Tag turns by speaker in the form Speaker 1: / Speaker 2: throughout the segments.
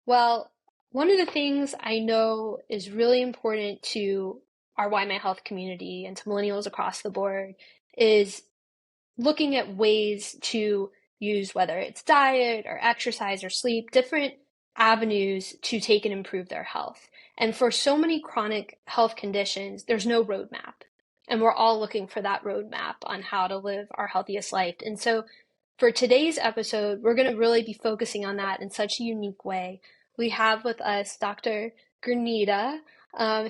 Speaker 1: Well, one of the things I know is really important to our YMyHealth community and to millennials across the board is looking at ways to use, whether it's diet or exercise or sleep, different avenues to take and improve their health. And for so many chronic health conditions, there's no roadmap. And we're all looking for that roadmap on how to live our healthiest life. And so for today's episode, we're going to really be focusing on that in such a unique way. We have with us Dr. Girnita,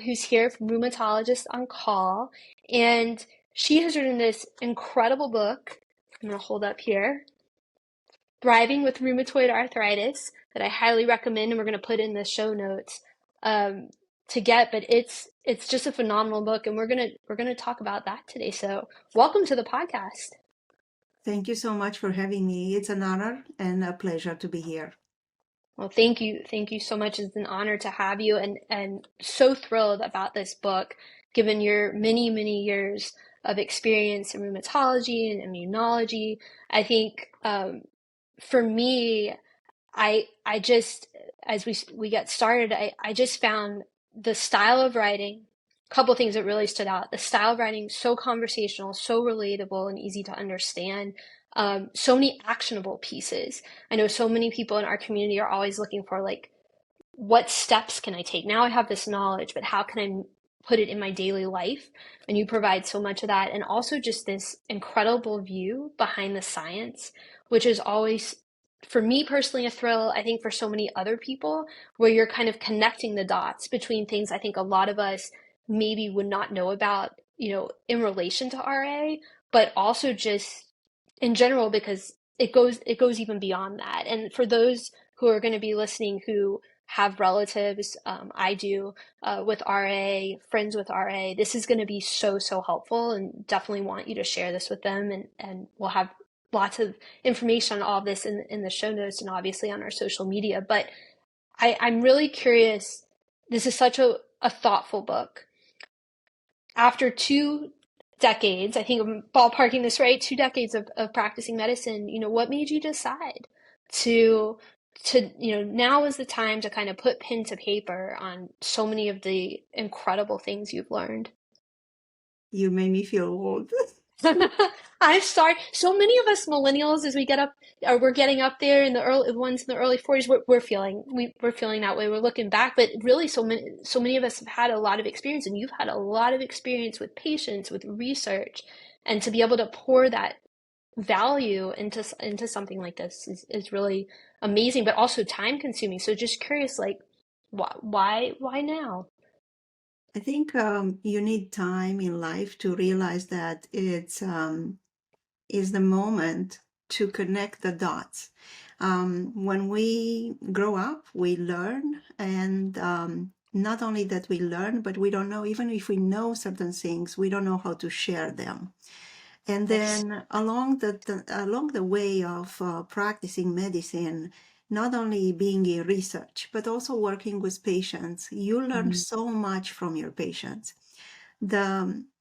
Speaker 1: who's here from Rheumatologist OnCall, and she has written this incredible book. I'm going to hold up here, Thriving with Rheumatoid Arthritis, that I highly recommend, and we're going to put in the show notes to get. But it's just a phenomenal book, and we're gonna talk about that today. So welcome to the podcast.
Speaker 2: Thank you so much for having me. It's an honor and a pleasure to be here.
Speaker 1: Well, thank you. Thank you so much. It's an honor to have you and so thrilled about this book, given your many, many years of experience in rheumatology and immunology. I think for me, I just, as we get started, I just found the style of writing, a couple of things that really stood out. The style of writing, so conversational, so relatable and easy to understand. So many actionable pieces. I know so many people in our community are always looking for like, what steps can I take? Now I have this knowledge, but how can I put it in my daily life? And you provide so much of that. And also just this incredible view behind the science, which is always, for me personally, a thrill. I think for so many other people, where you're kind of connecting the dots between things I think a lot of us maybe would not know about, in relation to RA, but also just in general, because it goes even beyond that. And for those who are going to be listening who have relatives, I do, with RA, friends with RA, this is going to be so, so helpful, and definitely want you to share this with them. And we'll have lots of information on all of this in the show notes and obviously on our social media. But I'm really curious. This is such a thoughtful book. After 2 decades, I think I'm ballparking this right, 2 decades of practicing medicine, what made you decide to now is the time to kind of put pen to paper on so many of the incredible things you've learned?
Speaker 2: You made me feel old.
Speaker 1: I'm sorry. So many of us millennials, as we get up, or we're getting up there in the early ones in the early 40s, we're feeling that way. We're looking back, but really, so many of us have had a lot of experience, and you've had a lot of experience with patients, with research, and to be able to pour that value into something like this is really amazing, but also time consuming. So just curious, like, why now?
Speaker 2: I think you need time in life to realize that it's is the moment to connect the dots. When we grow up, we learn, and not only that we learn, but we don't know, even if we know certain things, we don't know how to share them. And
Speaker 1: Yes.
Speaker 2: then along the way of practicing medicine, not only being in research, but also working with patients, you learn
Speaker 1: Mhm.
Speaker 2: so much from your patients.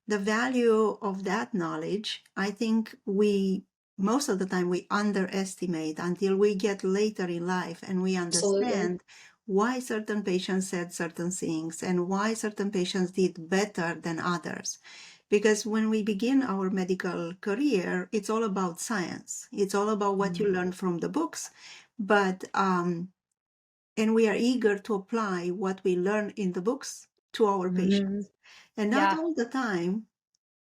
Speaker 2: The value of that knowledge, I think we most of the time we underestimate until we get later in life and we
Speaker 1: Absolutely.
Speaker 2: understand why certain patients said certain things and why certain patients did better than others. Because when we begin our medical career, it's all about science. It's all about what you learn from the books. But and we are eager to apply what we learn in the books to our
Speaker 1: Mm-hmm.
Speaker 2: patients. And not
Speaker 1: Yeah.
Speaker 2: all the time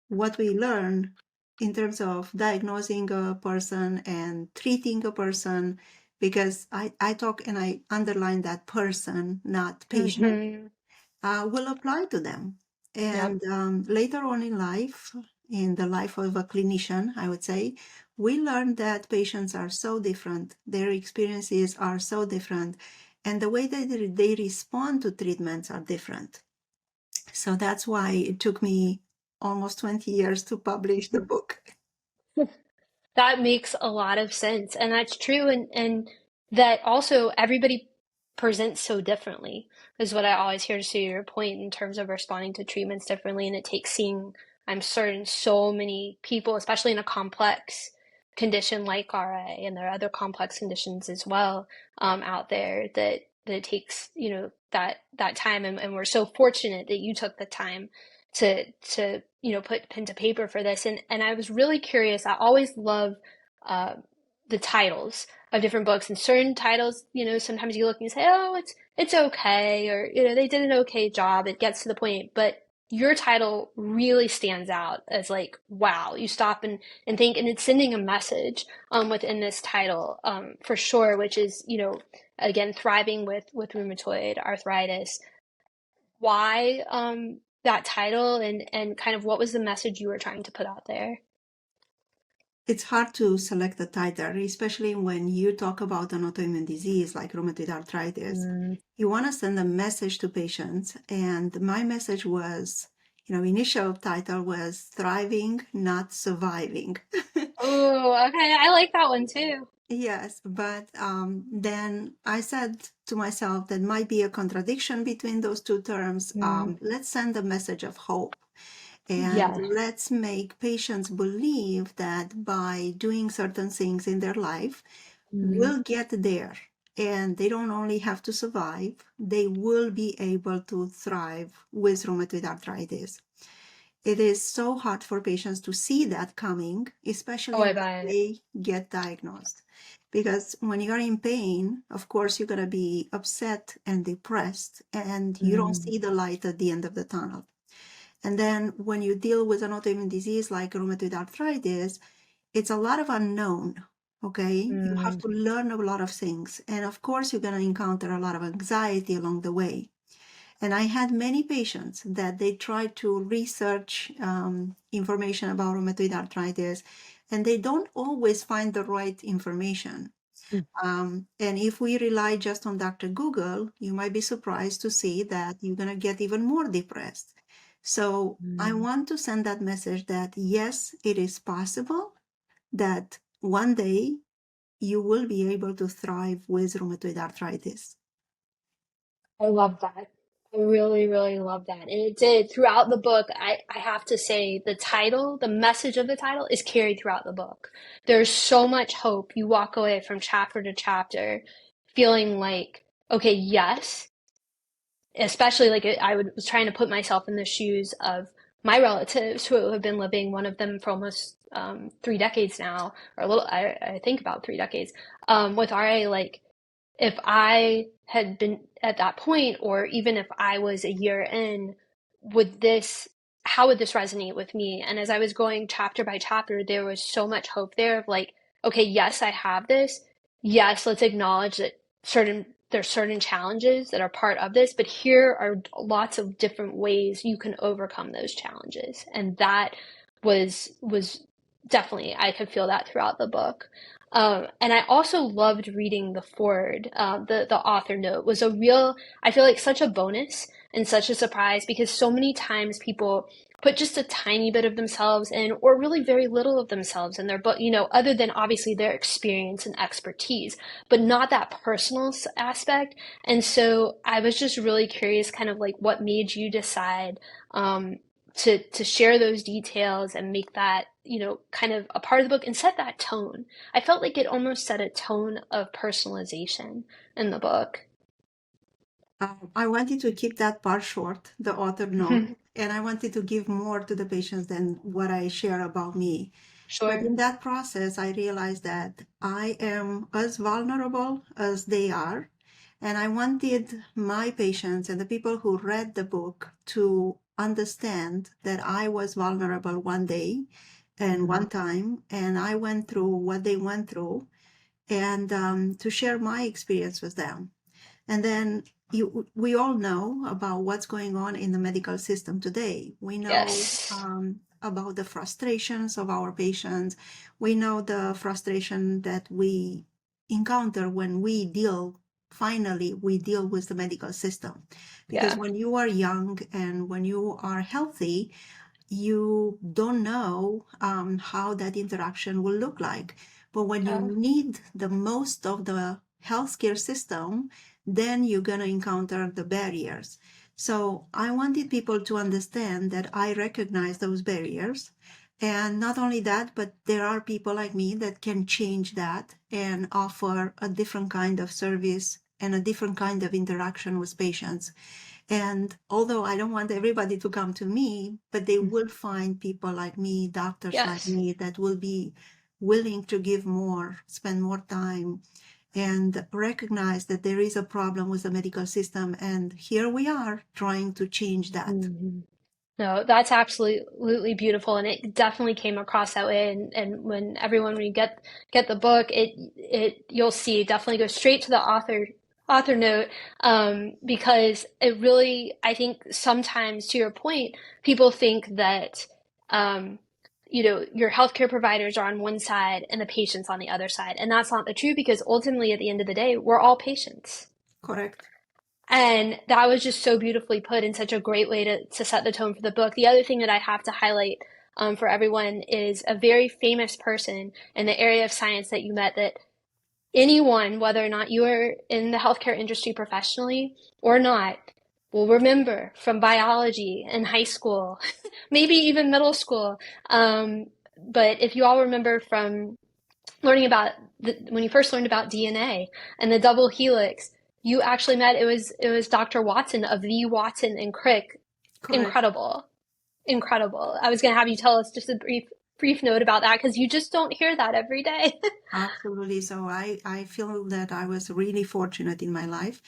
Speaker 2: what we learn in terms of diagnosing a person and treating a person, because I talk and I underline that person, not patient,
Speaker 1: Mm-hmm.
Speaker 2: will apply to them.
Speaker 1: Yep.
Speaker 2: And later on in life, in the life of a clinician, I would say, we learn that patients are so different, their experiences are so different, and the way that they respond to treatments are different. So that's why it took me almost 20 years to publish the book.
Speaker 1: That makes a lot of sense. And that's true. And that also everybody presents so differently is what I always hear, to your point, in terms of responding to treatments differently. And it takes seeing, I'm certain, so many people, especially in a complex condition like RA, and there are other complex conditions as well, out there, that that it takes, that time, and we're so fortunate that you took the time to put pen to paper for this. And I was really curious. I always love uh, the titles of different books, and certain titles, sometimes you look and you say, oh, it's okay, or they did an okay job. It gets to the point, but your title really stands out as like, wow, you stop and think, and it's sending a message within this title, for sure, which is, again, thriving with rheumatoid arthritis. Why that title, and kind of what was the message you were trying to put out there?
Speaker 2: It's hard to select a title, especially when you talk about an autoimmune disease like rheumatoid arthritis.
Speaker 1: Mm.
Speaker 2: You want to send a message to patients, and my message was, initial title was Thriving, Not Surviving.
Speaker 1: Oh, okay. I like that one too.
Speaker 2: Yes, but then I said to myself that might be a contradiction between those two terms.
Speaker 1: Mm.
Speaker 2: Let's send a message of hope. And
Speaker 1: Yeah.
Speaker 2: let's make patients believe that by doing certain things in their life,
Speaker 1: Mm.
Speaker 2: we'll get there. And they don't only have to survive, they will be able to thrive with rheumatoid arthritis. It is so hard for patients to see that coming,
Speaker 1: Oh,
Speaker 2: especially
Speaker 1: I
Speaker 2: when
Speaker 1: bet.
Speaker 2: they get diagnosed. Because when you're in pain, of course, you're going to be upset and depressed, and you don't
Speaker 1: Mm.
Speaker 2: see the light at the end of the tunnel. And then when you deal with an autoimmune disease like rheumatoid arthritis, it's a lot of unknown. Okay. You have
Speaker 1: Mm.
Speaker 2: to learn a lot of things. And of course, you're going to encounter a lot of anxiety along the way. And I had many patients that they tried to research information about rheumatoid arthritis, and they don't always find the right information.
Speaker 1: Mm.
Speaker 2: And if we rely just on Dr. Google, you might be surprised to see that you're going to get even more depressed. So I
Speaker 1: Mm.
Speaker 2: want to send that message that yes, it is possible that one day you will be able to thrive with rheumatoid arthritis.
Speaker 1: I love that. I really, really love that. And it did throughout the book. I have to say the title, the message of the title is carried throughout the book. There's so much hope. You walk away from chapter to chapter feeling like, okay, yes, especially like was trying to put myself in the shoes of my relatives who have been living, one of them for almost 3 decades now, or a little, I think about 3 decades, with RA. Like, if I had been at that point, or even if I was a year in, would this, how would this resonate with me? And as I was going chapter by chapter, there was so much hope there of like, okay, yes, I have this. Yes, let's acknowledge that there's certain challenges that are part of this, but here are lots of different ways you can overcome those challenges. And that was definitely, I could feel that throughout the book. And I also loved reading the foreword. The author note was a real, I feel like, such a bonus and such a surprise, because so many times people put just a tiny bit of themselves in, or really very little of themselves in their book, other than obviously their experience and expertise, but not that personal aspect. And so I was just really curious, kind of like, what made you decide to share those details and make that, kind of a part of the book, and set that tone. I felt like it almost set a tone of personalization in the book.
Speaker 2: I wanted to keep that part short, the author note, and I wanted to give more to the patients than what I share about me. But
Speaker 1: Sure.
Speaker 2: in that process, I realized that I am as vulnerable as they are. And I wanted my patients and the people who read the book to understand that I was vulnerable one day and
Speaker 1: Mm.
Speaker 2: one time, and I went through what they went through, and to share my experience with them. And then we all know about what's going on in the medical system today. We know
Speaker 1: Yes.
Speaker 2: about the frustrations of our patients. We know the frustration that we encounter when finally, we deal with the medical system. Because
Speaker 1: Yeah.
Speaker 2: when you are young and when you are healthy, you don't know how that interaction will look like. But when you
Speaker 1: Yeah.
Speaker 2: need the most of the healthcare system, then you're going to encounter the barriers. So I wanted people to understand that I recognize those barriers. And not only that, but there are people like me that can change that and offer a different kind of service and a different kind of interaction with patients. And although I don't want everybody to come to me, but they will find people like me, doctors like
Speaker 1: Yes.
Speaker 2: me, that will be willing to give more, spend more time, and recognize that there is a problem with the medical system. And here we are trying to change that.
Speaker 1: Mhm. No, that's absolutely beautiful, and it definitely came across that way. And when you get the book, it you'll see definitely go straight to the author note, because it really, I think sometimes, to your point, people think that your healthcare providers are on one side and the patients on the other side, and that's not the truth, because ultimately at the end of the day, we're all patients.
Speaker 2: Correct.
Speaker 1: And that was just so beautifully put, in such a great way to set the tone for the book. The other thing that I have to highlight, for everyone, is a very famous person in the area of science that you met, that anyone, whether or not you are in the healthcare industry professionally or not, will remember from biology in high school, maybe even middle school. But if you all remember from learning about when you first learned about DNA and the double helix, you actually met, it was Dr. Watson of the Watson and Crick.
Speaker 2: Correct.
Speaker 1: Incredible, incredible. I was going to have you tell us just a brief note about that, because you just don't hear that every day.
Speaker 2: Absolutely. So I feel that I was really fortunate in my life.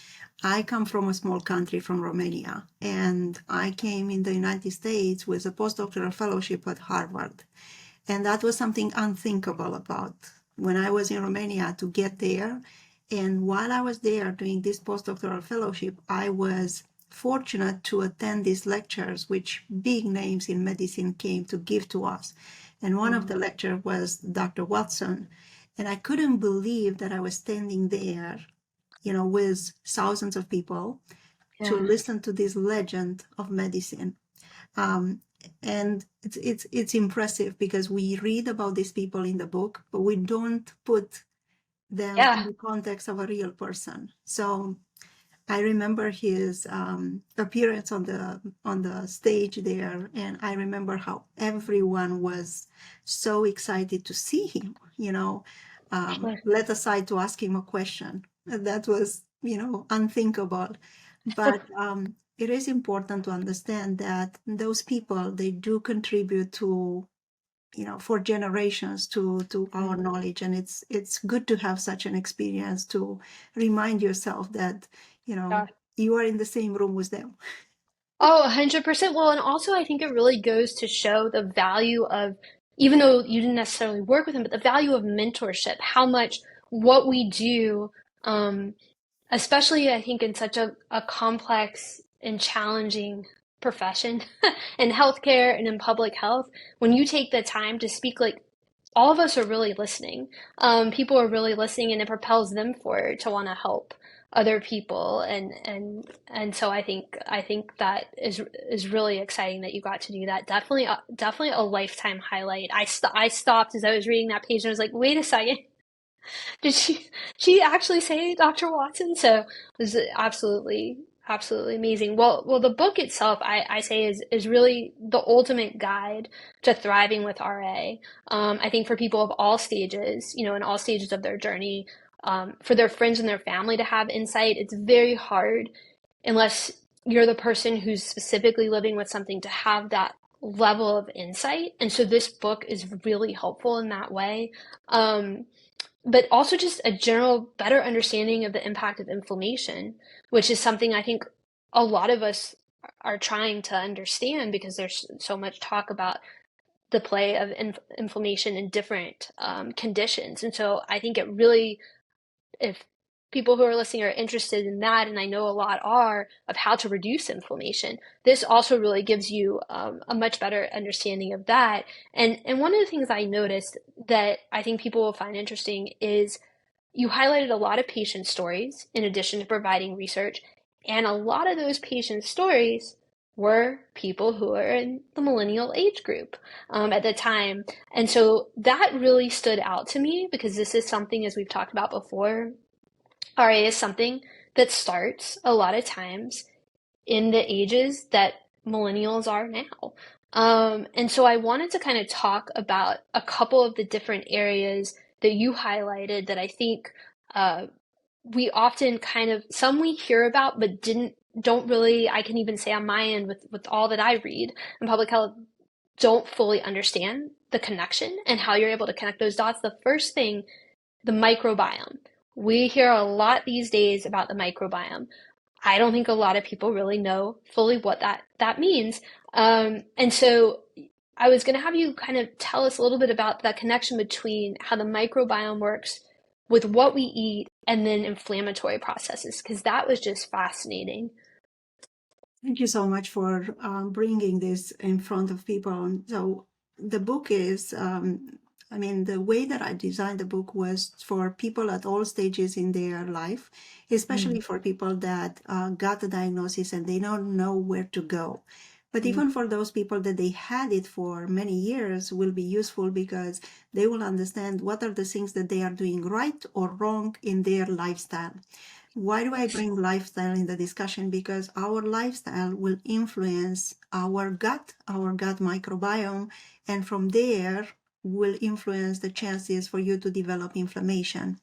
Speaker 2: I come from a small country, from Romania, and I came in the United States with a postdoctoral fellowship at Harvard. And that was something unthinkable about when I was in Romania to get there. And while I was there doing this postdoctoral fellowship, I was fortunate to attend these lectures, which big names in medicine came to give to us. And one of the lectures was Dr. Watson. And I couldn't believe that I was standing there, with thousands of people to
Speaker 1: Yeah,
Speaker 2: listen to this legend of medicine. Um, and it's impressive because we read about these people in the book, but we don't put them in
Speaker 1: yeah,
Speaker 2: the context of a real person. So I remember his appearance on the stage there, and I remember how everyone was so excited to see him.
Speaker 1: sure.
Speaker 2: Let aside to ask him a question. That was unthinkable. But it is important to understand that those people, they do contribute to for generations to our knowledge, and it's good to have such an experience to remind yourself that
Speaker 1: Yeah.
Speaker 2: you are in the same room with them.
Speaker 1: Oh, 100%. Well, and also I think it really goes to show the value of, even though you didn't necessarily work with him, but the value of mentorship, how much what we do, um, especially I think in such a complex and challenging profession in healthcare and in public health, when you take the time to speak, like, all of us are really listening. People are really listening, and it propels them forward to want to help other people. And so I think that is really exciting that you got to do that. Definitely a lifetime highlight. I stopped as I was reading that page and I was like, wait a second. Did she actually say Dr. Watson? So it was absolutely amazing. Well, the book itself, I say, is really the ultimate guide to thriving with RA. I think for people of all stages, in all stages of their journey, for their friends and their family to have insight, it's very hard unless you're the person who's specifically living with something to have that level of insight. And so this book is really helpful in that way. But also just a general better understanding of the impact of inflammation, which is something I think a lot of us are trying to understand, because there's so much talk about the play of inflammation in different conditions. And so I think it really, if people who are listening are interested in that, and I know a lot are, of how to reduce inflammation, this also really gives you a much better understanding of that. And one of the things I noticed that I think people will find interesting is you highlighted a lot of patient stories in addition to providing research, and a lot of those patient stories were people who are in the millennial age group at the time. And so that really stood out to me, because this is something, as we've talked about before, RA is something that starts a lot of times in the ages that millennials are now. And so I wanted to kind of talk about a couple of the different areas that you highlighted that I think uh, we often kind of, some we hear about, but don't really, I can even say on my end with all that I read in public health, don't fully understand the connection and how you're able to connect those dots. The first thing, the microbiome. We hear a lot these days about the microbiome. I don't think a lot of people really know fully what that means. And so I was going to have you kind of tell us a little bit about that connection between how the microbiome works with what we eat and then inflammatory processes, because that was just fascinating.
Speaker 2: Thank you so much for bringing this in front of people. So the book is, I mean, the way that I designed the book was for people at all stages in their life, especially for people that got the diagnosis and they don't know where to go. But even for those people that they had it for many years will be useful because they will understand what are the things that they are doing right or wrong in their lifestyle. Why do I bring lifestyle in the discussion? Because our lifestyle will influence our gut microbiome, and from there will influence the chances for you to develop inflammation.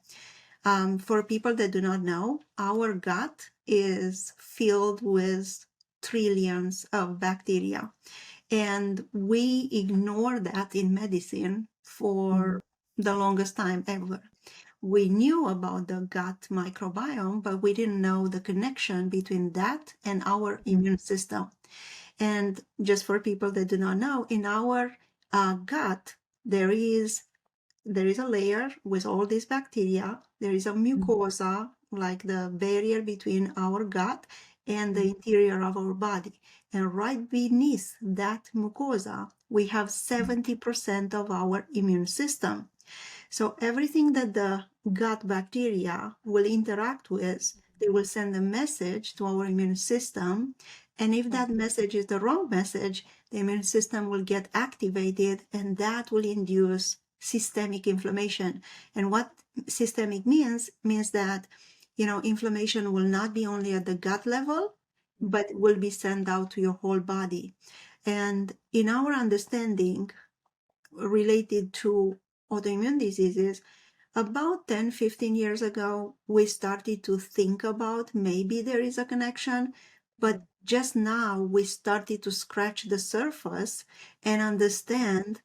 Speaker 2: For people that do not know, our gut is filled with trillions of bacteria, and we ignore that in medicine for the longest time ever. We knew about the gut microbiome, but we didn't know the connection between that and our immune system. And just for people that do not know, in our gut, there is a layer with all these bacteria. There is a mucosa, like the barrier between our gut and the interior of our body. And right beneath that mucosa, we have 70% of our immune system. So everything that the gut bacteria will interact with, they will send a message to our immune system. And if that message is the wrong message, the immune system will get activated, and that will induce systemic inflammation. And what systemic means that, inflammation will not be only at the gut level, but will be sent out to your whole body. And in our understanding related to autoimmune diseases, about 10, 15 years ago, we started to think about maybe there is a connection, but just now we started to scratch the surface and understand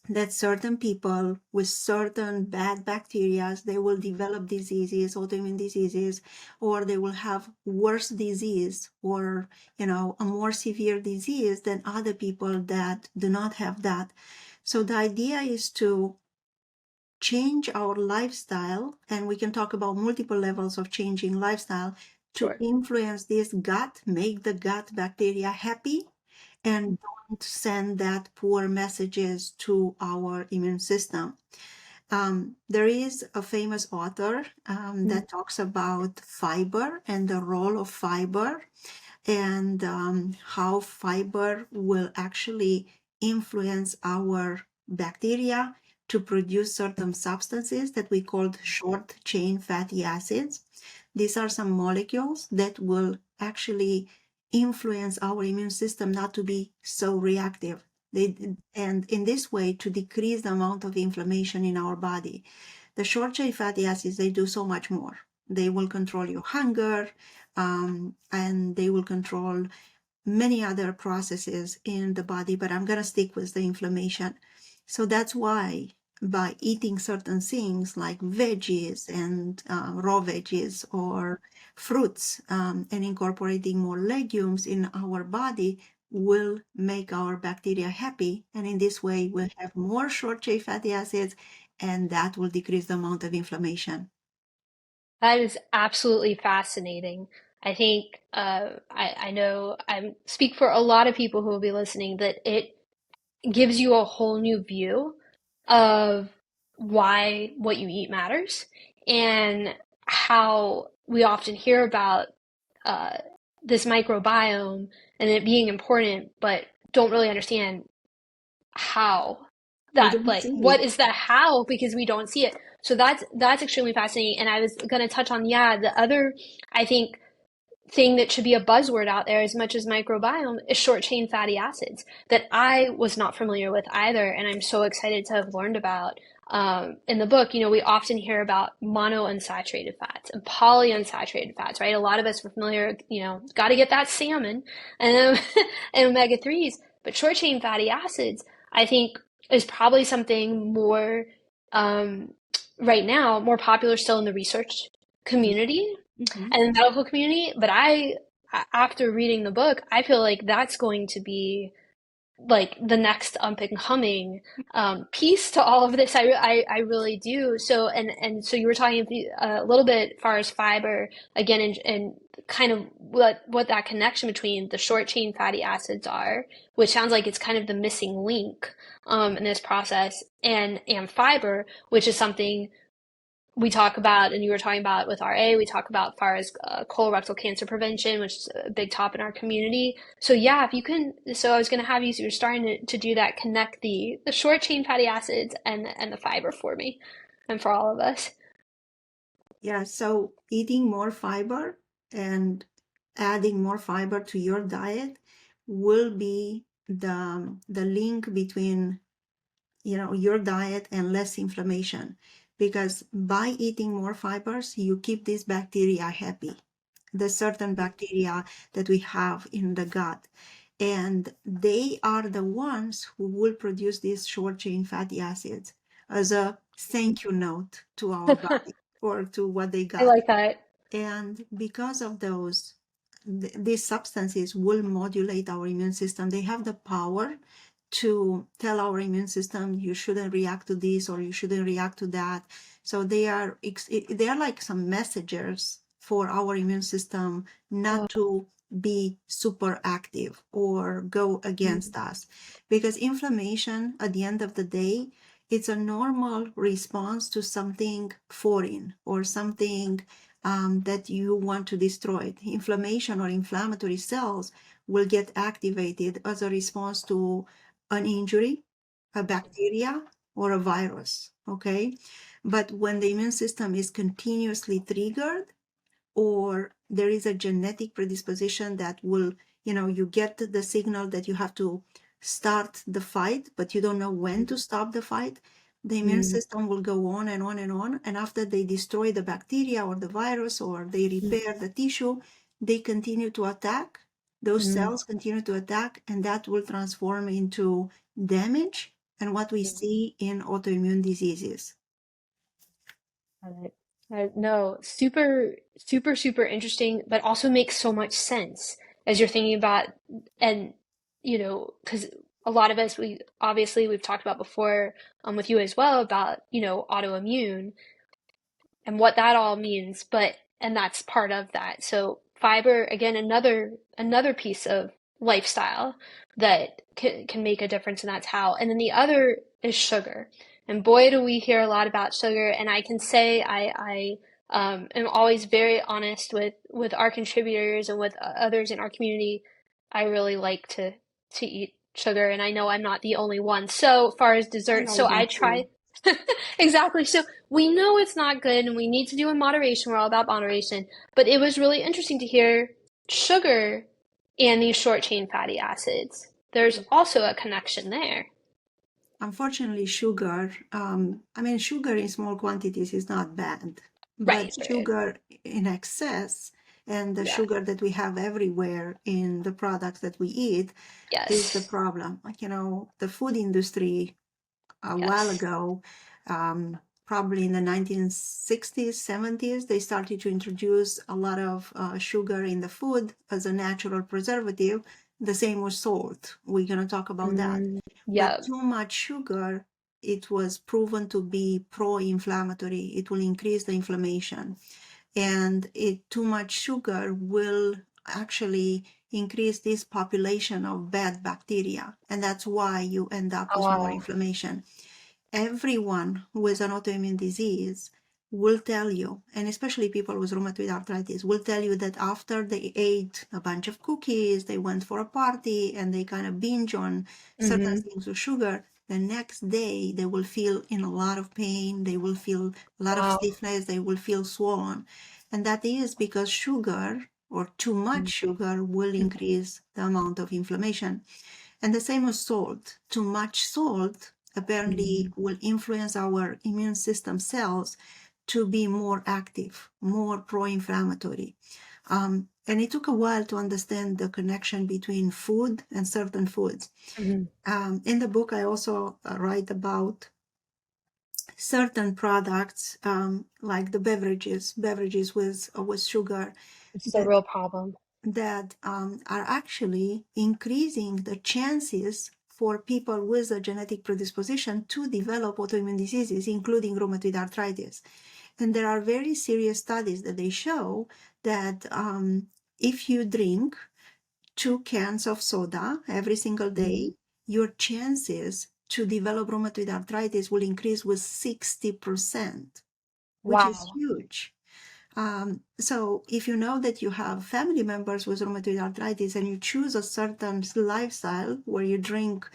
Speaker 2: that certain people with certain bad bacteria, they will develop diseases, autoimmune diseases, or they will have worse disease or, a more severe disease than other people that do not have that. So the idea is to change our lifestyle, and we can talk about multiple levels of changing lifestyle to influence this gut, make the gut bacteria happy, and don't send that poor messages to our immune system. There is a famous author that talks about fiber and the role of fiber, and how fiber will actually influence our bacteria to produce certain substances that we call short chain fatty acids. These are some molecules that will actually influence our immune system not to be so reactive. And in this way, to decrease the amount of inflammation in our body. The short chain fatty acids, they do so much more. They will control your hunger, and they will control many other processes in the body, but I'm going to stick with the inflammation. So that's why by eating certain things like veggies and raw veggies or fruits, and incorporating more legumes in our body will make our bacteria happy. And in this way, we'll have more short chain fatty acids, and that will decrease the amount of inflammation.
Speaker 1: That is absolutely fascinating. I think I know I speak for a lot of people who will be listening that it gives you a whole new view of why what you eat matters and how we often hear about uh, this microbiome and it being important, but don't really understand how
Speaker 2: We
Speaker 1: that
Speaker 2: don't
Speaker 1: like
Speaker 2: see
Speaker 1: what
Speaker 2: it.
Speaker 1: is the how because we don't see it. So that's extremely fascinating. And I was gonna touch on the other I think thing that should be a buzzword out there as much as microbiome is short chain fatty acids that I was not familiar with either, and I'm so excited to have learned about. in the book, we often hear about monounsaturated fats and polyunsaturated fats, right? A lot of us are familiar, got to get that salmon and, and omega 3s. But short chain fatty acids, I think, is probably something more, um, right now, more popular still in the research community
Speaker 2: Mm-hmm.
Speaker 1: and the medical community. But after reading the book, I feel like that's going to be like the next up and coming piece to all of this. I really do. So and so you were talking a little bit as far as fiber again, and kind of what that connection between the short chain fatty acids are, which sounds like it's kind of the missing link in this process, and fiber, which is something we talk about, and you were talking about with RA, we talk about as far as colorectal cancer prevention, which is a big top in our community. So yeah, if you can, so I was going to have you, so you're starting to do that, connect the short chain fatty acids and the fiber for me and for all of us.
Speaker 2: Yeah, so eating more fiber and adding more fiber to your diet will be the link between your diet and less inflammation, because by eating more fibers you keep these bacteria happy, the certain bacteria that we have in the gut, and they are the ones who will produce these short chain fatty acids as a thank you note to our body or to what they
Speaker 1: I
Speaker 2: got.
Speaker 1: like that.
Speaker 2: And because of those, these substances will modulate our immune system. They have the power to tell our immune system you shouldn't react to this or you shouldn't react to that. So they are like some messengers for our immune system not to be super active or go against us, because inflammation at the end of the day, it's a normal response to something foreign or something that you want to destroy. Inflammation or inflammatory cells will get activated as a response to an injury, a bacteria, or a virus. Okay. But when the immune system is continuously triggered, or there is a genetic predisposition that will, you get the signal that you have to start the fight, but you don't know when to stop the fight, the immune system will go on and on and on. And after they destroy the bacteria or the virus or they repair the tissue, they continue to attack. Those cells continue to attack, and that will transform into damage and what we see in autoimmune diseases.
Speaker 1: No, super, super, super interesting, but also makes so much sense as you're thinking about, and because a lot of us, we've talked about before, with you as well about, autoimmune and what that all means, and that's part of that. So fiber, again, another piece of lifestyle that can make a difference, and that's how. And then the other is sugar. And boy, do we hear a lot about sugar. And I can say I am always very honest with our contributors and with others in our community. I really like to eat sugar, and I know I'm not the only one. So far as
Speaker 2: I
Speaker 1: dessert, so
Speaker 2: like
Speaker 1: I
Speaker 2: that
Speaker 1: try.
Speaker 2: too.
Speaker 1: Exactly. So we know it's not good and we need to do in moderation. We're all about moderation. But it was really interesting to hear sugar and these short chain fatty acids. There's also a connection there.
Speaker 2: Unfortunately, sugar, sugar in small quantities is not bad,
Speaker 1: Right,
Speaker 2: but
Speaker 1: right.
Speaker 2: sugar in excess and the
Speaker 1: Yeah.
Speaker 2: sugar that we have everywhere in the products that we eat is the
Speaker 1: Yes.
Speaker 2: problem. Like, the food industry a while
Speaker 1: Yes.
Speaker 2: ago, probably in the 1960s, 70s, they started to introduce a lot of sugar in the food as a natural preservative. The same with salt. We're going to talk about that. But
Speaker 1: Yeah.
Speaker 2: too much sugar, it was proven to be pro-inflammatory. It will increase the inflammation. And too much sugar will actually increase this population of bad bacteria. And that's why you end up with more
Speaker 1: Oh.
Speaker 2: inflammation. Everyone who has an autoimmune disease will tell you, and especially people with rheumatoid arthritis, will tell you that after they ate a bunch of cookies, they went for a party, and they kind of binge on certain
Speaker 1: Mm-hmm.
Speaker 2: things with sugar, the next day they will feel in a lot of pain, they will feel a lot of
Speaker 1: Wow.
Speaker 2: stiffness, they will feel swollen. And that is because sugar or too much sugar will increase the amount of inflammation. And the same with salt. Too much salt apparently will influence our immune system cells to be more active, more pro-inflammatory. And it took a while to understand the connection between food and certain foods. In the book, I also write about certain products, like the beverages with sugar,
Speaker 1: It's a
Speaker 2: that
Speaker 1: real problem.
Speaker 2: are actually increasing the chances for people with a genetic predisposition to develop autoimmune diseases, including rheumatoid arthritis. And there are very serious studies that they show that if you drink 2 cans of soda every single day, your chances to develop rheumatoid arthritis will increase with 60%, which is
Speaker 1: Wow.
Speaker 2: huge. So if you know that you have family members with rheumatoid arthritis and you choose a certain lifestyle where you drink,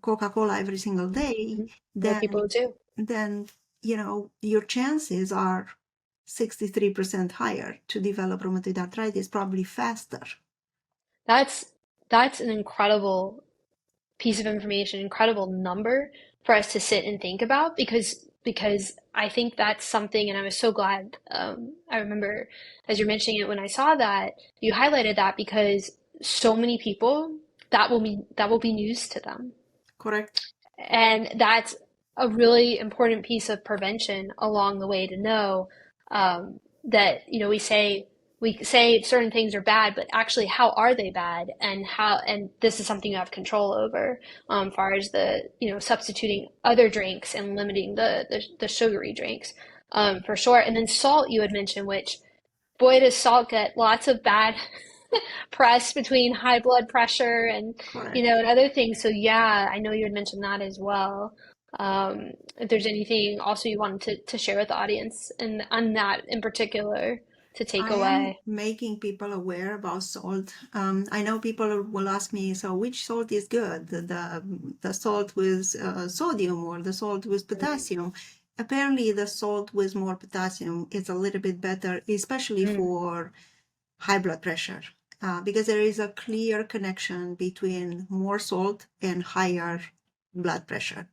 Speaker 2: Coca-Cola every single day,
Speaker 1: There are people
Speaker 2: then
Speaker 1: too.
Speaker 2: then your chances are 63% higher to develop rheumatoid arthritis, probably faster.
Speaker 1: That's that's an incredible piece of information, incredible number for us to sit and think about because I think that's something, and I was so glad. I remember as you're mentioning it when I saw that you highlighted that because so many people that will be news to them.
Speaker 2: Correct.
Speaker 1: And that's a really important piece of prevention along the way to know that, we say certain things are bad, but actually, how are they bad? And this is something you have control over, far as substituting other drinks and limiting the sugary drinks, for sure. And then salt you had mentioned, which boy, does salt get lots of bad press between high blood pressure and
Speaker 2: Correct.
Speaker 1: and other things. So yeah, I know you had mentioned that as well. If there's anything also you wanted to share with the audience and on that in particular to take
Speaker 2: I am
Speaker 1: away.
Speaker 2: making people aware about salt. I know people will ask me, so which salt is good? The salt with sodium or the salt with potassium? Apparently, the salt with more potassium is a little bit better, especially
Speaker 1: Mm,
Speaker 2: for high blood pressure, because there is a clear connection between more salt and higher blood pressure.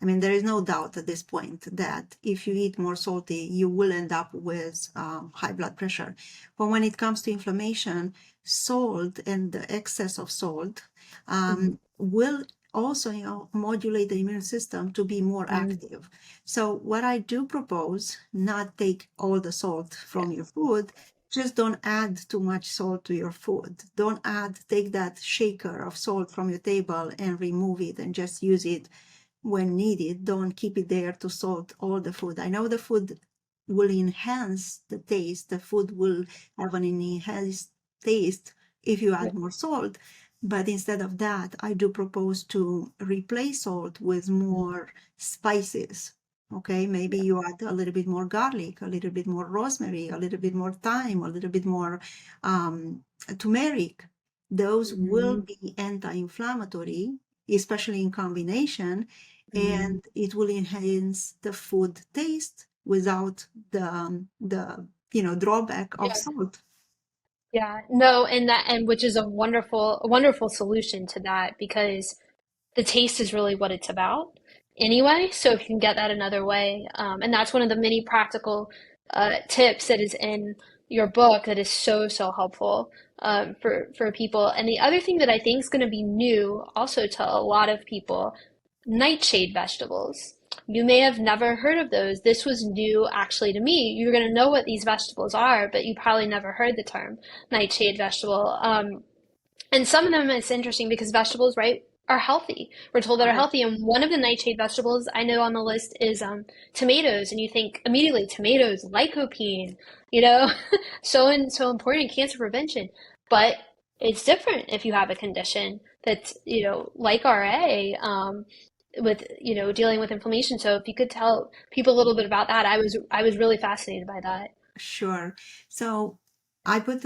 Speaker 2: I mean, there is no doubt at this point that if you eat more salty, you will end up with high blood pressure. But when it comes to inflammation, salt and the excess of salt
Speaker 1: mhm,
Speaker 2: will also, modulate the immune system to be more
Speaker 1: mm,
Speaker 2: active. So what I do propose, not take all the salt from your
Speaker 1: yes.
Speaker 2: food, just don't add too much salt to your food. Don't take that shaker of salt from your table and remove it and just use it when needed. Don't keep it there to salt all the food. I know the food will enhance the taste. The food will have an enhanced taste if you
Speaker 1: Yeah.
Speaker 2: add more salt. But instead of that, I do propose to replace salt with more spices. Okay, maybe
Speaker 1: Yeah.
Speaker 2: you add a little bit more garlic, a little bit more rosemary, a little bit more thyme, a little bit more turmeric. Those will
Speaker 1: Mhm.
Speaker 2: be anti-inflammatory, especially in combination,
Speaker 1: Mhm.
Speaker 2: and it will enhance the food taste without the drawback of
Speaker 1: Yeah.
Speaker 2: salt.
Speaker 1: Yeah. No, and which is a wonderful solution to that because the taste is really what it's about anyway. So if you can get that another way, and that's one of the many practical tips that is in your book that is so helpful for people. And the other thing that I think is going to be new also to a lot of people, nightshade vegetables. You may have never heard of those. This was new actually to me. You're going to know what these vegetables are, but you probably never heard the term nightshade vegetable. And some of them it's interesting because vegetables, right, are healthy. We're told that are
Speaker 2: Correct.
Speaker 1: healthy. And one of the nightshade vegetables I know on the list is tomatoes. And you think immediately tomatoes, lycopene, you know, so important in cancer prevention. But it's different if you have a condition that's, like RA, with, dealing with inflammation. So if you could tell people a little bit about that, I was really fascinated by that.
Speaker 2: Sure. So I put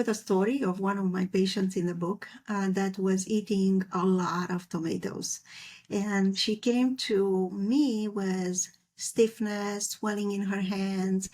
Speaker 2: a story of one of my patients in the book that was eating a lot of tomatoes, and she came to me with stiffness, swelling in her hands,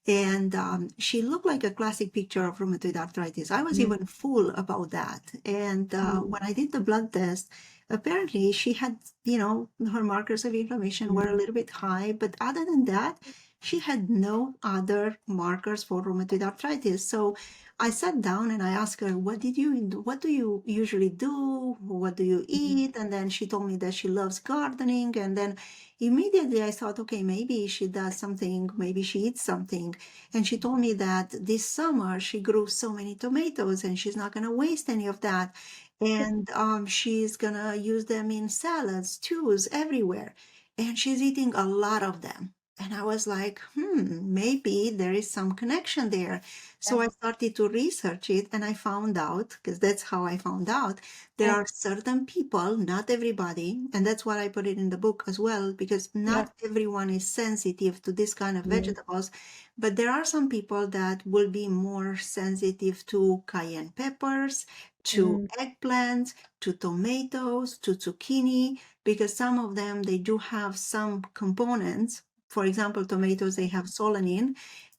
Speaker 2: and she looked like a classic picture of rheumatoid arthritis. I was
Speaker 1: Mm,
Speaker 2: even full about that, and
Speaker 1: mm,
Speaker 2: when I did the blood test, apparently she had, her markers of inflammation were a little bit high, but other than that, she had no other markers for rheumatoid arthritis. So I sat down and I asked her, what do you usually do? What do you eat? And then she told me that she loves gardening. And then immediately I thought, okay, maybe she does something, maybe she eats something. And she told me that this summer she grew so many tomatoes and she's not going to waste any of that. And she's going to use them in salads, stews, everywhere. And she's eating a lot of them. And I was like, maybe there is some connection there. So I
Speaker 1: Yeah.
Speaker 2: started to research it and I found out, because that's how I found out, there
Speaker 1: Yeah.
Speaker 2: are certain people, not everybody, and that's why I put it in the book as well, because
Speaker 1: Yeah.
Speaker 2: not everyone is sensitive to this kind of
Speaker 1: Mm.
Speaker 2: vegetables, but there are some people that will be more sensitive to cayenne peppers, to
Speaker 1: Mm.
Speaker 2: eggplants, to tomatoes, to zucchini, because some of them, they do have some components. For example, tomatoes, they have solanine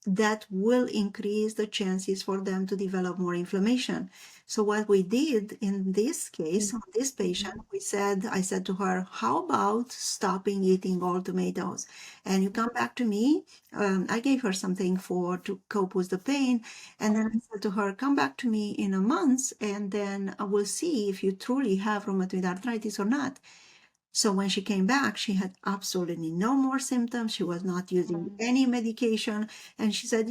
Speaker 2: that will increase the chances for them to develop more inflammation. So what we did in this case,
Speaker 1: Mm.
Speaker 2: on this patient, I said to her, how about stopping eating all tomatoes? And you come back to me. I gave her something to cope with the pain. And then I said to her, come back to me in a month, and then I will see if you truly have rheumatoid arthritis or not. So when she came back, she had absolutely no more symptoms. She was not using any medication. And she said,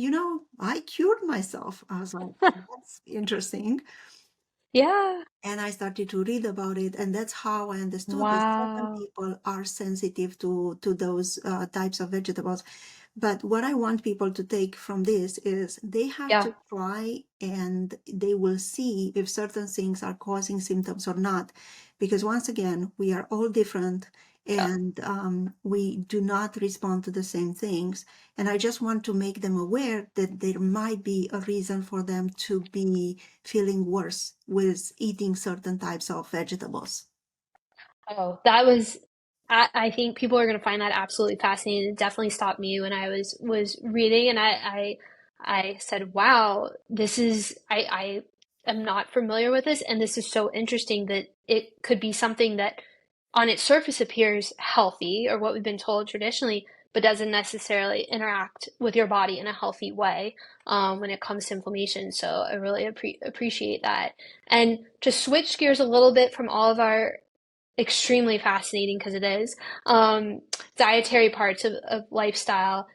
Speaker 2: I cured myself. I was like, that's interesting.
Speaker 1: Yeah.
Speaker 2: And I started to read about it. And that's how I understood that certain
Speaker 1: Wow.
Speaker 2: people are sensitive to those types of vegetables. But what I want people to take from this is they have
Speaker 1: Yeah.
Speaker 2: to try and they will see if certain things are causing symptoms or not. Because once again, we are all different
Speaker 1: Yeah.
Speaker 2: and we do not respond to the same things. And I just want to make them aware that there might be a reason for them to be feeling worse with eating certain types of vegetables.
Speaker 1: Oh, that was, I think people are going to find that absolutely fascinating. It definitely stopped me when I was reading, and I said, "Wow, I am not familiar with this, and this is so interesting that it could be something that on its surface appears healthy, or what we've been told traditionally, but doesn't necessarily interact with your body in a healthy way when it comes to inflammation." So I really appreciate that. And to switch gears a little bit from all of our extremely fascinating because it is. Dietary parts of lifestyle.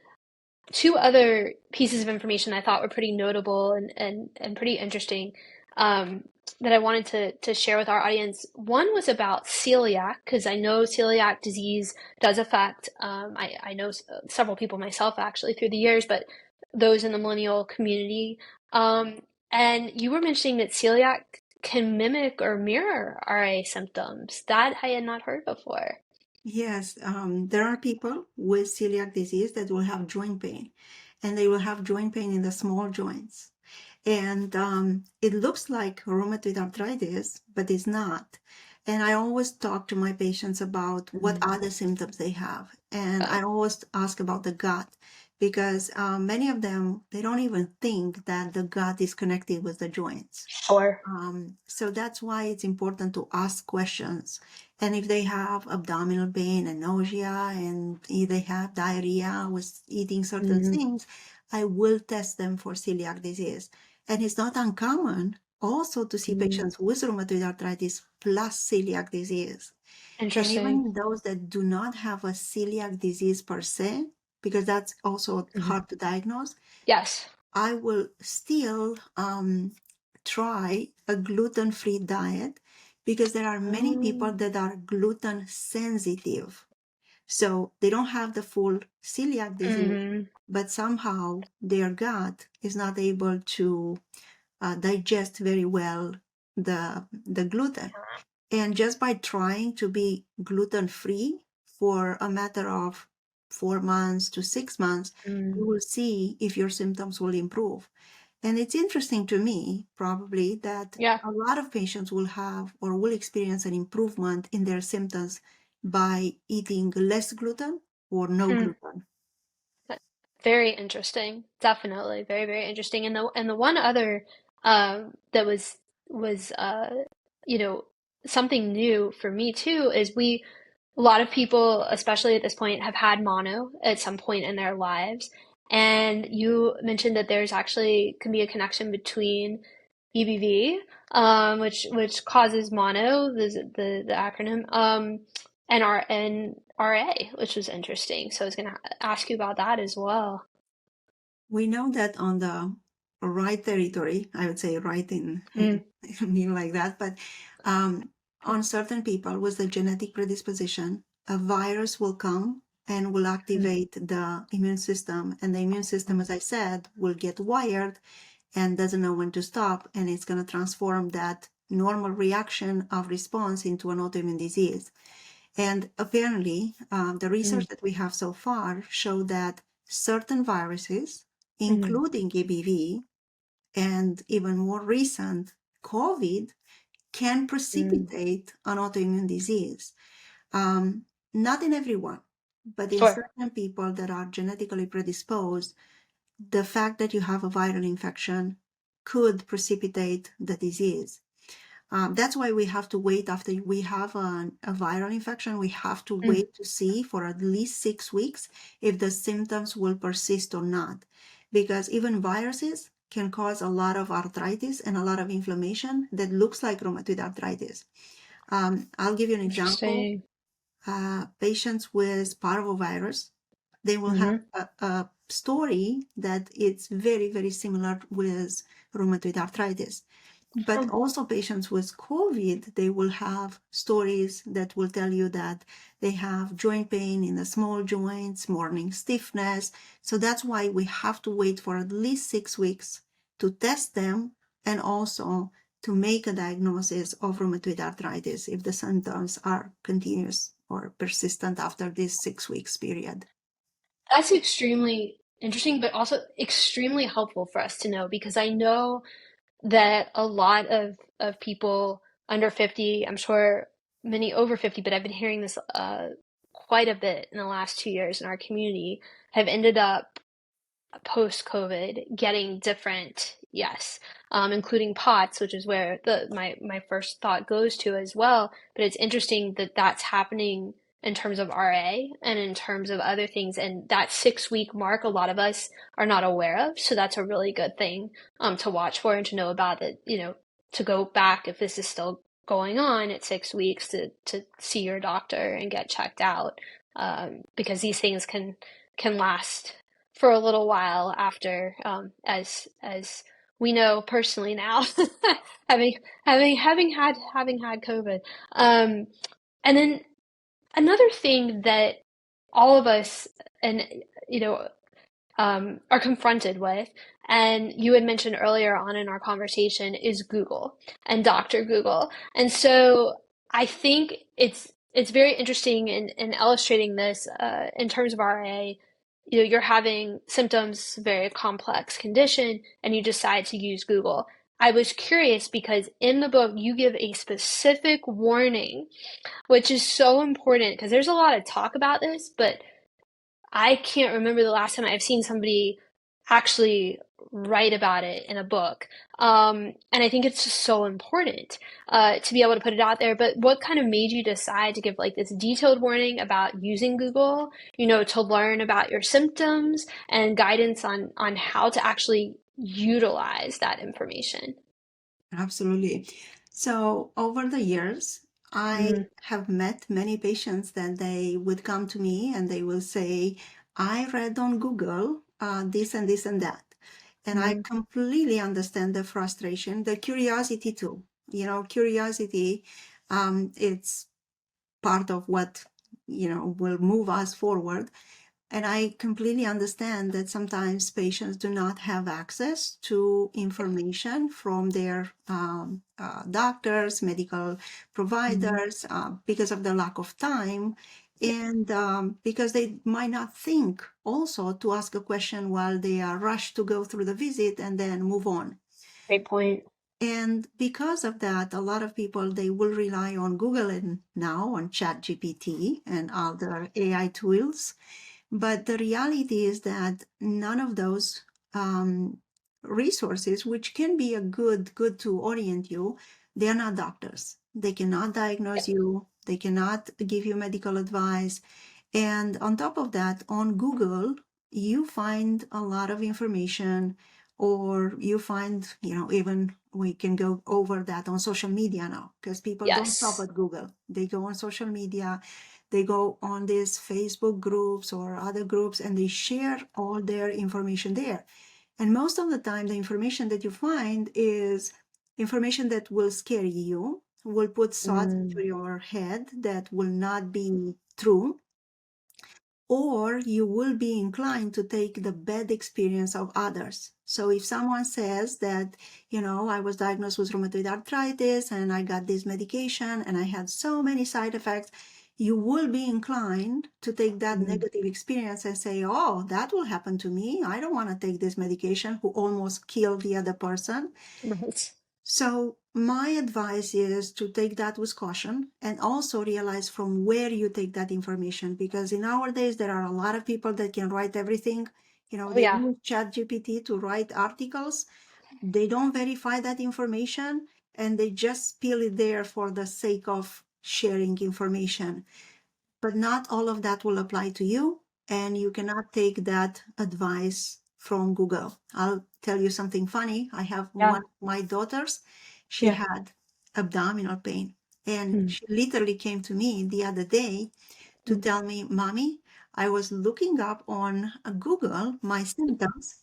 Speaker 1: Two other pieces of information I thought were pretty notable and pretty interesting that I wanted to share with our audience. One was about celiac, because I know celiac disease does affect, I know several people myself actually through the years, but those in the millennial community. Um, and you were mentioning that celiac can mimic or mirror RA symptoms. That I had not heard before.
Speaker 2: Yes, there are people with celiac disease that will have joint pain, and they will have joint pain in the small joints. And it looks like rheumatoid arthritis, but it's not. And I always talk to my patients about what
Speaker 1: Mm.
Speaker 2: other symptoms they have. And
Speaker 1: Yeah.
Speaker 2: I always ask about the gut because many of them, they don't even think that the gut is connected with the joints.
Speaker 1: Sure.
Speaker 2: So that's why it's important to ask questions. And if they have abdominal pain and nausea, and if they have diarrhea with eating certain
Speaker 1: Hmm.
Speaker 2: things, I will test them for celiac disease. And it's not uncommon also to see
Speaker 1: Mm.
Speaker 2: patients with rheumatoid arthritis plus celiac disease. And even
Speaker 1: Interesting.
Speaker 2: in those that do not have a celiac disease per se, because that's also
Speaker 1: Mhm.
Speaker 2: hard to diagnose,
Speaker 1: Yes.
Speaker 2: I will still try a gluten-free diet because there are many people
Speaker 1: Mm.
Speaker 2: that are gluten sensitive. So they don't have the full celiac disease,
Speaker 1: Hmm.
Speaker 2: but somehow their gut is not able to digest very well the gluten. And just by trying to be gluten free for a matter of 4 months to 6 months, you
Speaker 1: Mm.
Speaker 2: will see if your symptoms will improve. And it's interesting to me, probably, that
Speaker 1: Yeah.
Speaker 2: a lot of patients will have or will experience an improvement in their symptoms by eating less gluten or no
Speaker 1: Hmm.
Speaker 2: gluten.
Speaker 1: Very interesting. Definitely. Very, very interesting. And the one other that was you know something new for me too is a lot of people, especially at this point, have had mono at some point in their lives. And you mentioned that there's actually can be a connection between EBV, which causes mono, the acronym, and RA, which was interesting. So I was going to ask you about that as well.
Speaker 2: We know that on the right territory, I would say right in,
Speaker 1: Mm,
Speaker 2: mean like that, but on certain people with a genetic predisposition, a virus will come and will
Speaker 1: mm,
Speaker 2: activate the immune system. And the immune system, as I said, will get wired and doesn't know when to stop. And it's going to transform that normal reaction of response into an autoimmune disease. And apparently, the
Speaker 1: mm,
Speaker 2: research that we have so far show that certain viruses,
Speaker 1: mm,
Speaker 2: including EBV and even more recent COVID, can
Speaker 1: mm.
Speaker 2: precipitate an autoimmune disease. Um, Not in everyone, but in
Speaker 1: Sure.
Speaker 2: certain people that are genetically predisposed, the fact that you have a viral infection could precipitate the disease. That's why we have to wait after we have a viral infection. We have to
Speaker 1: Mm,
Speaker 2: wait to see for at least 6 weeks if the symptoms will persist or not. Because even viruses can cause a lot of arthritis and a lot of inflammation that looks like rheumatoid arthritis. I'll give you an example.
Speaker 1: interesting.
Speaker 2: Patients with parvovirus, they will have
Speaker 1: Hmm.
Speaker 2: a story that it's very, very similar with rheumatoid arthritis. But
Speaker 1: Huh.
Speaker 2: also patients with COVID, they will have stories that will tell you that they have joint pain in the small joints, morning stiffness. So that's why we have to wait for at least 6 weeks to test them and also to make a diagnosis of rheumatoid arthritis if the symptoms are continuous or persistent after this 6 weeks period.
Speaker 1: That's extremely interesting, but also extremely helpful for us to know because I know that a lot of people under 50, I'm sure many over 50, but I've been hearing this quite a bit in the last 2 years in our community, have ended up post-COVID getting different, yes, including POTS, which is where my first thought goes to as well. But it's interesting that that's happening in terms of RA and in terms of other things. And that 6 week mark, a lot of us are not aware of. So that's a really good thing to watch for and to know about that, to go back if this is still going on at 6 weeks to see your doctor and get checked out. Because these things can last for a little while after, as we know personally now, having having had COVID. And then another thing that all of us and you know are confronted with, and you had mentioned earlier on in our conversation, is Google and Dr. Google. And so I think it's very interesting in illustrating this in terms of RA. You're having symptoms, very complex condition, and you decide to use Google. I was curious because in the book you give a specific warning, which is so important because there's a lot of talk about this, but I can't remember the last time I've seen somebody actually write about it in a book. And I think it's just so important to be able to put it out there. But what kind of made you decide to give like this detailed warning about using Google, to learn about your symptoms and guidance on how to actually utilize that information?
Speaker 2: Absolutely. So over the years, I
Speaker 1: Mm,
Speaker 2: have met many patients that they would come to me and they will say, I read on Google this and this and that. And I
Speaker 1: mm,
Speaker 2: completely understand the frustration, the curiosity too. Curiosity, it's part of what, will move us forward. And I completely understand that sometimes patients do not have access to information from their doctors, medical
Speaker 1: mm,
Speaker 2: providers, because of the lack of time. And because they might not think also to ask a question while they are rushed to go through the visit and then move on.
Speaker 1: great point.
Speaker 2: And because of that, a lot of people, they will rely on Google and now on ChatGPT and other AI tools. But the reality is that none of those resources, which can be a good to orient you, they are not doctors. They cannot diagnose you. They cannot give you medical advice. And on top of that, on Google, you find a lot of information, or you find, even we can go over that on social media now, because people don't stop
Speaker 1: Yes.
Speaker 2: at Google. They go on social media, they go on these Facebook groups or other groups, and they share all their information there. And most of the time, the information that you find is information that will scare you, will put thoughts into your head that will not be true, or you will be inclined to take the bad experience of others. So if someone says that, I was diagnosed with rheumatoid arthritis and I got this medication and I had so many side effects, you will be inclined to take that negative experience and say, oh, that will happen to me. I don't want to take this medication, who almost killed the other person.
Speaker 1: Right.
Speaker 2: So my advice is to take that with caution, and also realize from where you take that information, because in our days there are a lot of people that can write everything.
Speaker 1: Oh
Speaker 2: They
Speaker 1: yeah.
Speaker 2: use ChatGPT to write articles. They don't verify that information, and they just spill it there for the sake of sharing information. But not all of that will apply to you, and you cannot take that advice from Google. I'll tell you something funny. I have
Speaker 1: Yeah.
Speaker 2: one of my daughters, she
Speaker 1: Yeah.
Speaker 2: had abdominal pain, and
Speaker 1: Mm.
Speaker 2: she literally came to me the other day to
Speaker 1: Mm.
Speaker 2: tell me, Mommy, I was looking up on Google my symptoms,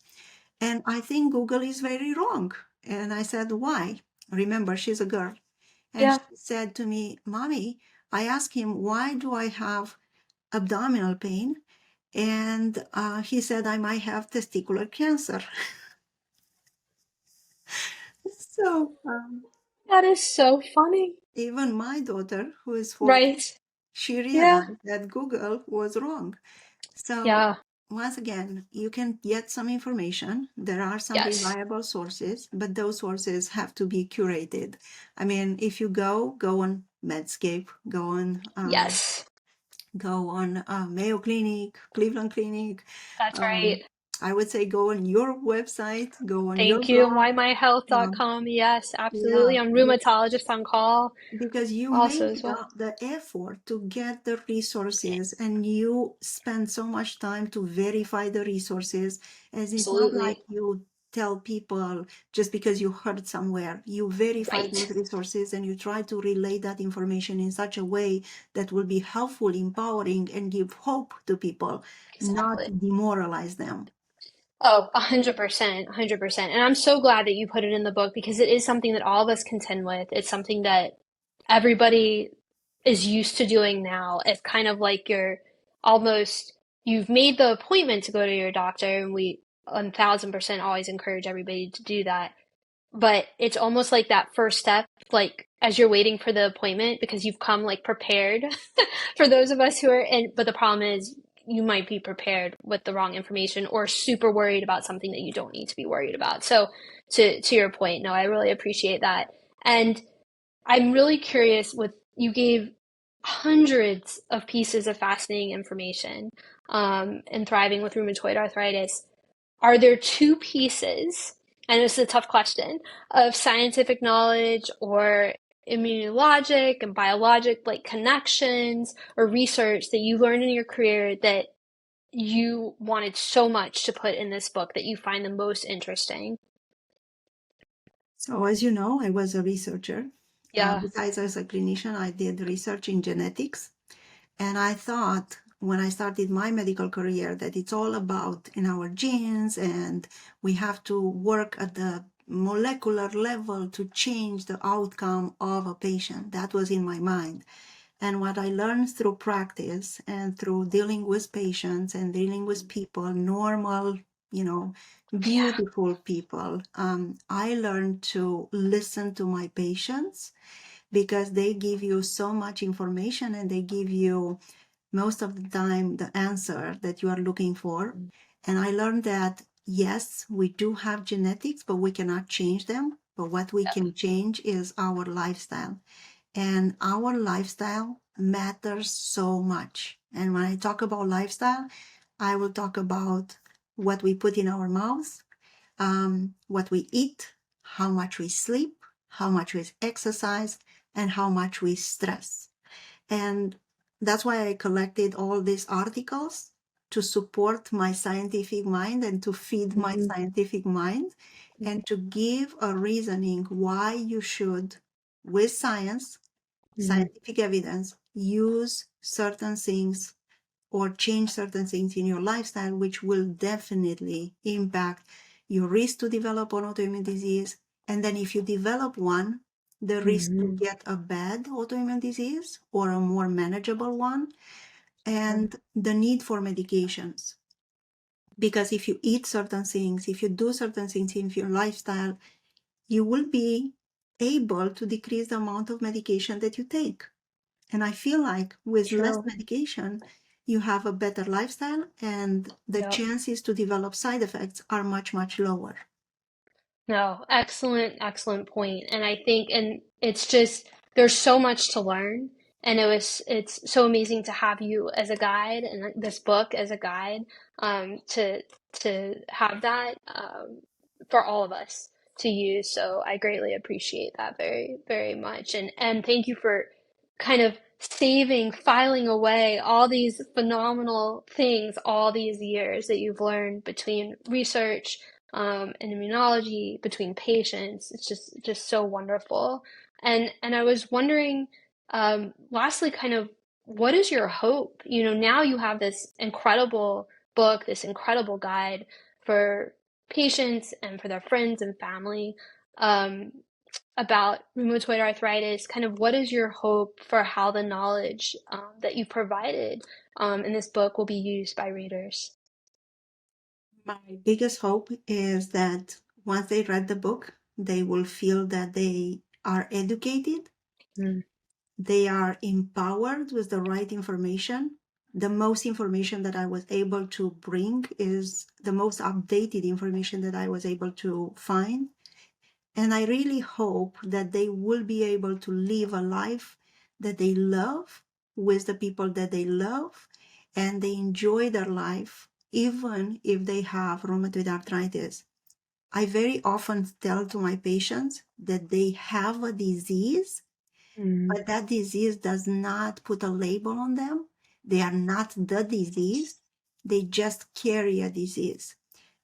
Speaker 2: and I think Google is very wrong. And I said, why? Remember, she's a girl. And
Speaker 1: Yeah.
Speaker 2: she said to me, Mommy, I asked him, why do I have abdominal pain? And he said, I might have testicular cancer. So
Speaker 1: That is so funny.
Speaker 2: even my daughter, who is 14,
Speaker 1: Right.
Speaker 2: she
Speaker 1: Yeah.
Speaker 2: realized that Google was wrong. So
Speaker 1: Yeah.
Speaker 2: once again, you can get some information. There are some
Speaker 1: Yes.
Speaker 2: reliable sources, but those sources have to be curated. I mean, if you go on Medscape,
Speaker 1: Yes.
Speaker 2: go on Mayo Clinic, Cleveland Clinic.
Speaker 1: That's right.
Speaker 2: Um, I would say go on your website, go on your
Speaker 1: Thank you.
Speaker 2: blog. Um,
Speaker 1: YMyHealth.com. Yes,
Speaker 2: yeah,
Speaker 1: absolutely. I'm Rheumatologist OnCall
Speaker 2: because you
Speaker 1: also
Speaker 2: make
Speaker 1: as well.
Speaker 2: the effort to get the resources, and you spend so much time to verify the resources, as it's not like
Speaker 1: Absolutely.
Speaker 2: you tell people just because you heard somewhere. You verify
Speaker 1: Right.
Speaker 2: those resources, and you try to relay that information in such a way that will be helpful, empowering, and give hope to people, not
Speaker 1: Exactly.
Speaker 2: demoralize them.
Speaker 1: Oh, 100%, 100%. And I'm so glad that you put it in the book because it is something that all of us contend with. It's something that everybody is used to doing now. It's kind of like you've made the appointment to go to your doctor, and we 1000% always encourage everybody to do that. But it's almost like that first step, like as you're waiting for the appointment because you've come like prepared for those of us who are in, but the problem is you might be prepared with the wrong information or super worried about something that you don't need to be worried about. So to your point, no, I really appreciate that. And I'm really curious with you gave hundreds of pieces of fascinating information in thriving with rheumatoid arthritis. Are there two pieces, and this is a tough question, of scientific knowledge or immunologic and biologic like connections or research that you learned in your career that you wanted so much to put in this book that you find the most interesting?
Speaker 2: So as you know, I was a researcher.
Speaker 1: Yeah.
Speaker 2: Besides as a clinician, I did research in genetics. And I thought when I started my medical career that it's all about in our genes, and we have to work at the molecular level to change the outcome of a patient. That was in my mind. And what I learned through practice and through dealing with patients and dealing with people, normal, you know,
Speaker 1: Yeah.
Speaker 2: beautiful people, I learned to listen to my patients, because they give you so much information, and they give you most of the time the answer that you are looking for. And I learned that yes, we do have genetics, but we cannot change them. But what we
Speaker 1: Yep.
Speaker 2: can change is our lifestyle. And our lifestyle matters so much. And when I talk about lifestyle, I will talk about what we put in our mouths, what we eat, how much we sleep, how much we exercise, and how much we stress. And that's why I collected all these articles to support my scientific mind and to feed my
Speaker 1: Mhm.
Speaker 2: scientific mind and to give a reasoning why you should, with science,
Speaker 1: Mhm.
Speaker 2: scientific evidence, use certain things or change certain things in your lifestyle, which will definitely impact your risk to develop an autoimmune disease. And then if you develop one, the risk to
Speaker 1: Mhm.
Speaker 2: get a bad autoimmune disease or a more manageable one, and the need for medications. Because if you eat certain things, if you do certain things in your lifestyle, you will be able to decrease the amount of medication that you take. And I feel like with less
Speaker 1: True.
Speaker 2: medication, you have a better lifestyle and the
Speaker 1: Yep.
Speaker 2: chances to develop side effects are much, much lower.
Speaker 1: No, excellent, excellent point. And I think, and it's just, there's so much to learn. And it's so amazing to have you as a guide and this book as a guide, to have that, for all of us to use. So I greatly appreciate that very, very much. And thank you for kind of filing away all these phenomenal things, all these years that you've learned between research, and immunology, between patients. It's just so wonderful. And I was wondering, lastly, kind of what is your hope? You know, now you have this incredible book, this incredible guide for patients and for their friends and family, um, about rheumatoid arthritis. Kind of what is your hope for how the knowledge, that you provided, in this book will be used by readers?
Speaker 2: My biggest hope is that once they read the book, they will feel that they are educated,
Speaker 1: Mm.
Speaker 2: they are empowered with the right information. The most information that I was able to bring is the most updated information that I was able to find. And I really hope that they will be able to live a life that they love with the people that they love and they enjoy their life, even if they have rheumatoid arthritis. I very often tell to my patients that they have a disease,
Speaker 1: Mm.
Speaker 2: but that disease does not put a label on them. They are not the disease, they just carry a disease.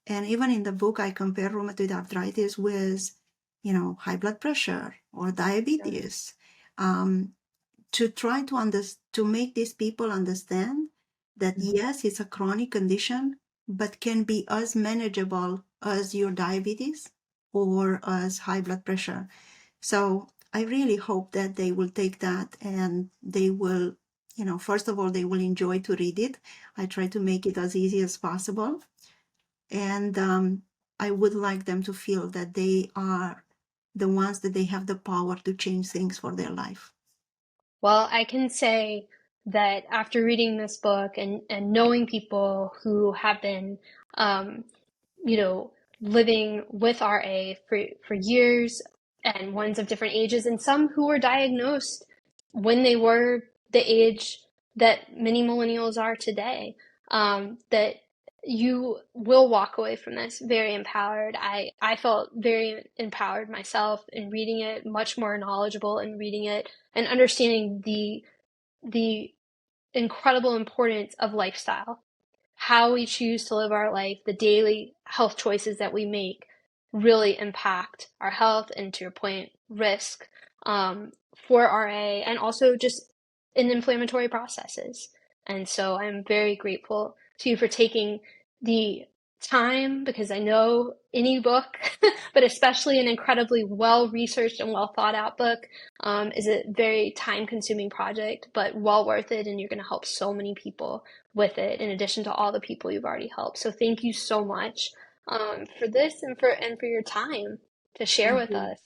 Speaker 2: And even in the book, I compare rheumatoid arthritis with, high blood pressure or
Speaker 1: Yeah.
Speaker 2: diabetes, um, to try to make these people understand that yes, it's a chronic condition, but can be as manageable as your diabetes or as high blood pressure. So I really hope that they will take that and they will, first of all, they will enjoy to read it. I try to make it as easy as possible. And I would like them to feel that they are the ones that they have the power to change things for their life.
Speaker 1: Well, I can say that after reading this book and knowing people who have been, um, you know, living with RA for years, and ones of different ages, and some who were diagnosed when they were the age that many millennials are today, that you will walk away from this very empowered. I felt very empowered myself in reading it, much more knowledgeable in reading it, and understanding the incredible importance of lifestyle, how we choose to live our life, the daily health choices that we make really impact our health and, to your point, risk, for RA and also just in inflammatory processes. And so I'm very grateful to you for taking the time, because I know any book, but especially an incredibly well researched and well thought out book, is a very time consuming project, but well worth it. And you're going to help so many people with it, in addition to all the people you've already helped. So thank you so much, for this and for your time to share
Speaker 2: Thank
Speaker 1: with
Speaker 2: you.
Speaker 1: us.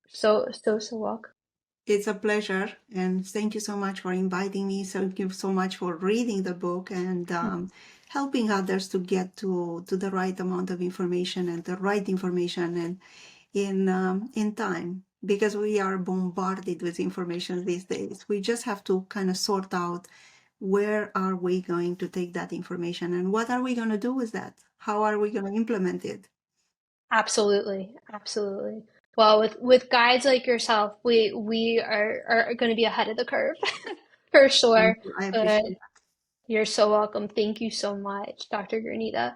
Speaker 1: So welcome.
Speaker 2: It's a pleasure. And thank you so much for inviting me. Thank you so much for reading the book and helping others to get to the right amount of information and the right information and in time, because we are bombarded with information these days. We just have to kind of sort out where are we going to take that information and what are we going to do with that? How are we going to implement it?
Speaker 1: Absolutely, absolutely. Well, with guides like yourself, we are going to be ahead of the curve for
Speaker 2: Thank
Speaker 1: sure.
Speaker 2: you. I
Speaker 1: But
Speaker 2: appreciate
Speaker 1: you're so welcome. Thank you so much, Dr. Granita.